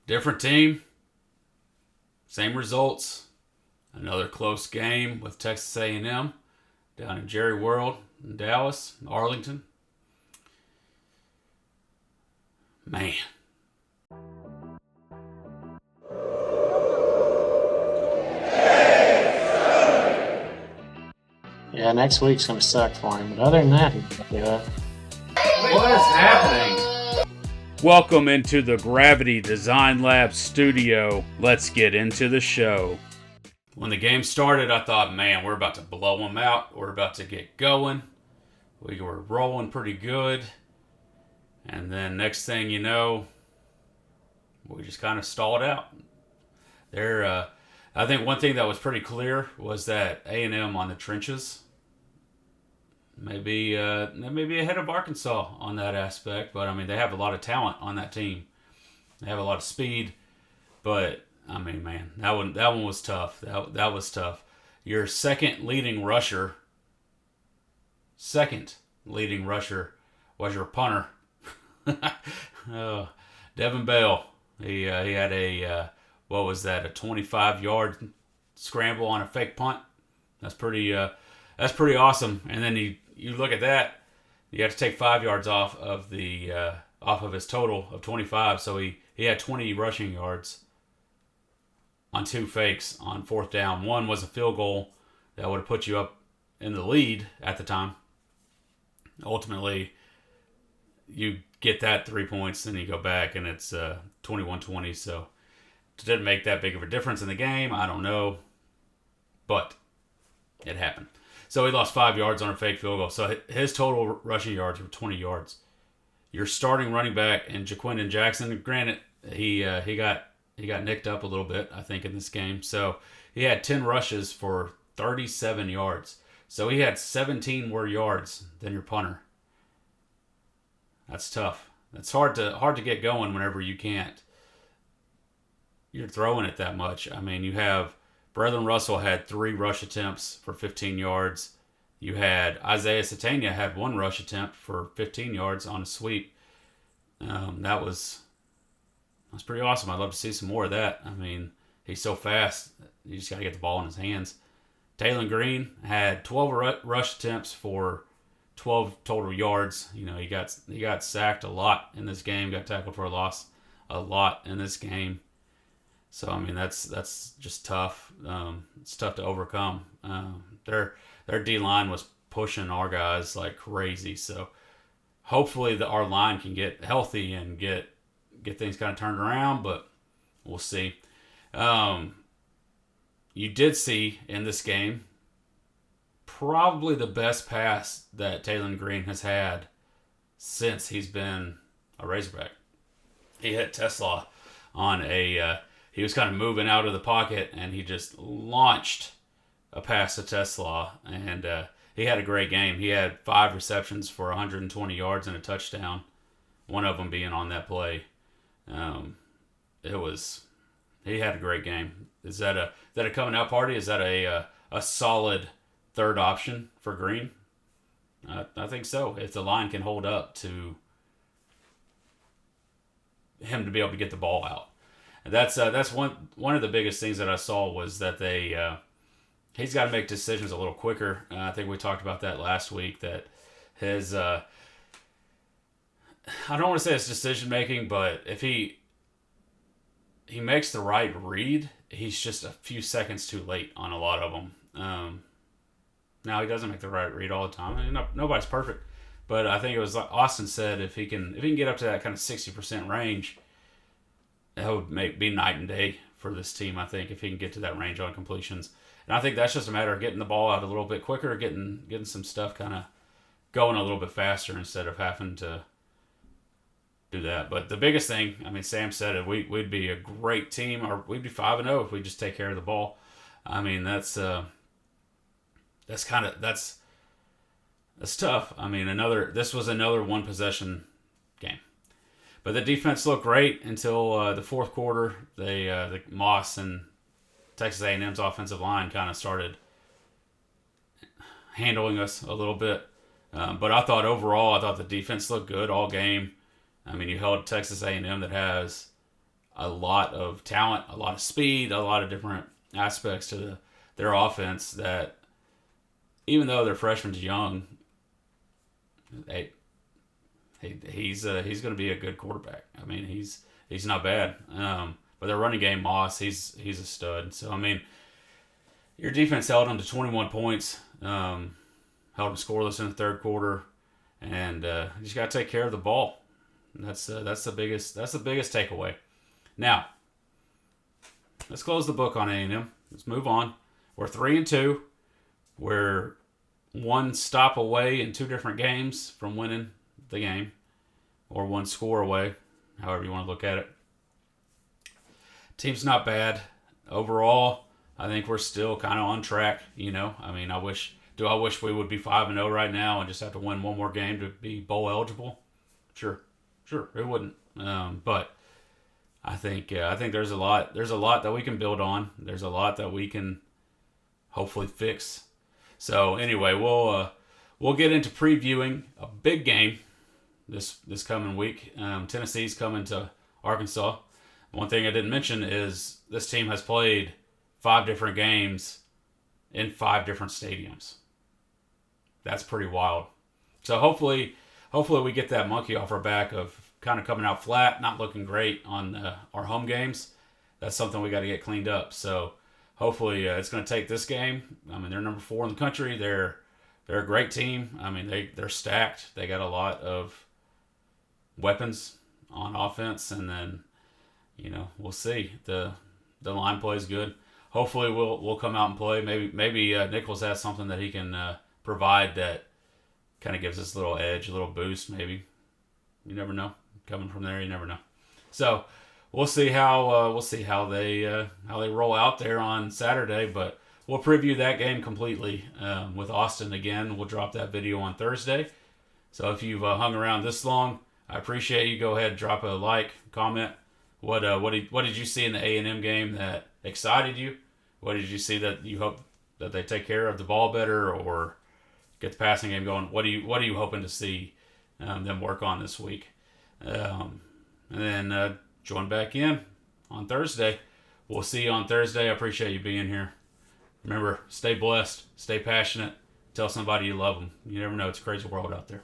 Different team, same results. Another close game with Texas A&M down in Jerry World in Dallas, Arlington. Man. Yeah, next week's going to suck for him. But other than that, yeah. What is happening? Welcome into the Gravity Design Lab studio. Let's get into the show. When the game started, I thought, man, we're about to blow them out. We're about to get going. We were rolling pretty good. And then next thing you know, we just kind of stalled out. I think one thing that was pretty clear was that A&M on the trenches maybe ahead of Arkansas on that aspect. But, I mean, they have a lot of talent on that team. They have a lot of speed. But, I mean, man, that one was tough. That was tough. Your second leading rusher was your punter. Devin Bell. He had a 25-yard scramble on a fake punt. That's pretty awesome. And then you look at that, you have to take 5 yards off of his total of 25. So he had 20 rushing yards on 2 fakes on fourth down. One was a field goal that would have put you up in the lead at the time. Ultimately, you get that 3 points, then you go back, and it's 21-20. So it didn't make that big of a difference in the game. I don't know, but it happened. So he lost 5 yards on a fake field goal. So his total rushing yards were 20 yards. Your starting running back and Jaquindon Jackson, granted, he got nicked up a little bit, I think, in this game. So he had 10 rushes for 37 yards. So he had 17 more yards than your punter. That's tough. It's hard to get going whenever you're throwing it that much. I mean, you have Brethren Russell had 3 rush attempts for 15 yards. You had Isaiah Satania had 1 rush attempt for 15 yards on a sweep. That was pretty awesome. I'd love to see some more of that. I mean, he's so fast. You just got to get the ball in his hands. Taylon Green had 12 rush attempts for 12 total yards. You know, he got sacked a lot in this game. Got tackled for a loss a lot in this game. So I mean, that's just tough. It's tough to overcome. Their D line was pushing our guys like crazy. So hopefully our line can get healthy and get things kind of turned around. But we'll see. You did see in this game probably the best pass that Taylon Green has had since he's been a Razorback. He hit Tesla on he was kind of moving out of the pocket, and he just launched a pass to Tesla, and he had a great game. He had 5 receptions for 120 yards and a touchdown, one of them being on that play. He had a great game. Is that a coming out party? Is that a solid third option for Green? I think so. If the line can hold up to him to be able to get the ball out. That's one of the biggest things that I saw was that he's got to make decisions a little quicker. I think we talked about that last week. That his I don't want to say it's decision making, but if he makes the right read, he's just a few seconds too late on a lot of them. Now he doesn't make the right read all the time. I mean, nobody's perfect, but I think it was like Austin said, if he can get up to that kind of 60% range, that would be night and day for this team, I think, if he can get to that range on completions. And I think that's just a matter of getting the ball out a little bit quicker, getting some stuff kind of going a little bit faster instead of having to do that. But the biggest thing, I mean, Sam said it, we'd be a great team, or we'd be 5-0 if we just take care of the ball. I mean, that's tough. I mean, this was another one possession game. But the defense looked great until the fourth quarter. The Moss and Texas A&M's offensive line kind of started handling us a little bit. But I thought the defense looked good all game. I mean, you held Texas A&M that has a lot of talent, a lot of speed, a lot of different aspects to their offense that even though their freshman's young, he's going to be a good quarterback. I mean, he's not bad. But their running game, Moss, he's a stud. So, I mean, your defense held them to 21 points, held them scoreless in the third quarter, and you just got to take care of the ball. And that's the biggest takeaway. Now, let's close the book on A&M. Let's move on. We're 3-2. We're one stop away in two different games from winning the game, or one score away, however you want to look at it. Team's not bad overall. I think we're still kind of on track. I mean, I wish we would be 5-0 right now and just have to win one more game to be bowl eligible? Sure, it wouldn't. But I think there's a lot that we can build on. There's a lot that we can hopefully fix. So anyway, we'll get into previewing a big game this coming week. Tennessee's coming to Arkansas. One thing I didn't mention is this team has played 5 different games in 5 different stadiums. That's pretty wild. So hopefully we get that monkey off our back of kind of coming out flat, not looking great on our home games. That's something we got to get cleaned up. So hopefully it's going to take this game. I mean, they're number 4 in the country. They're a great team. I mean, they're stacked. They got a lot of weapons on offense, and then we'll see. The line plays good. Hopefully we'll come out and play. Maybe Nichols has something that he can provide that kind of gives us a little edge, a little boost. Maybe, you never know. Coming from there, you never know. So we'll see how they roll out there on Saturday. But we'll preview that game completely with Austin again. We'll drop that video on Thursday. So if you've hung around this long, I appreciate you. Go ahead and drop a like, comment. What did you see in the A&M game that excited you? What did you see that you hope that they take care of the ball better or get the passing game going? What are you hoping to see them work on this week? And then join back in on Thursday. We'll see you on Thursday. I appreciate you being here. Remember, stay blessed, stay passionate, tell somebody you love them. You never know, it's a crazy world out there.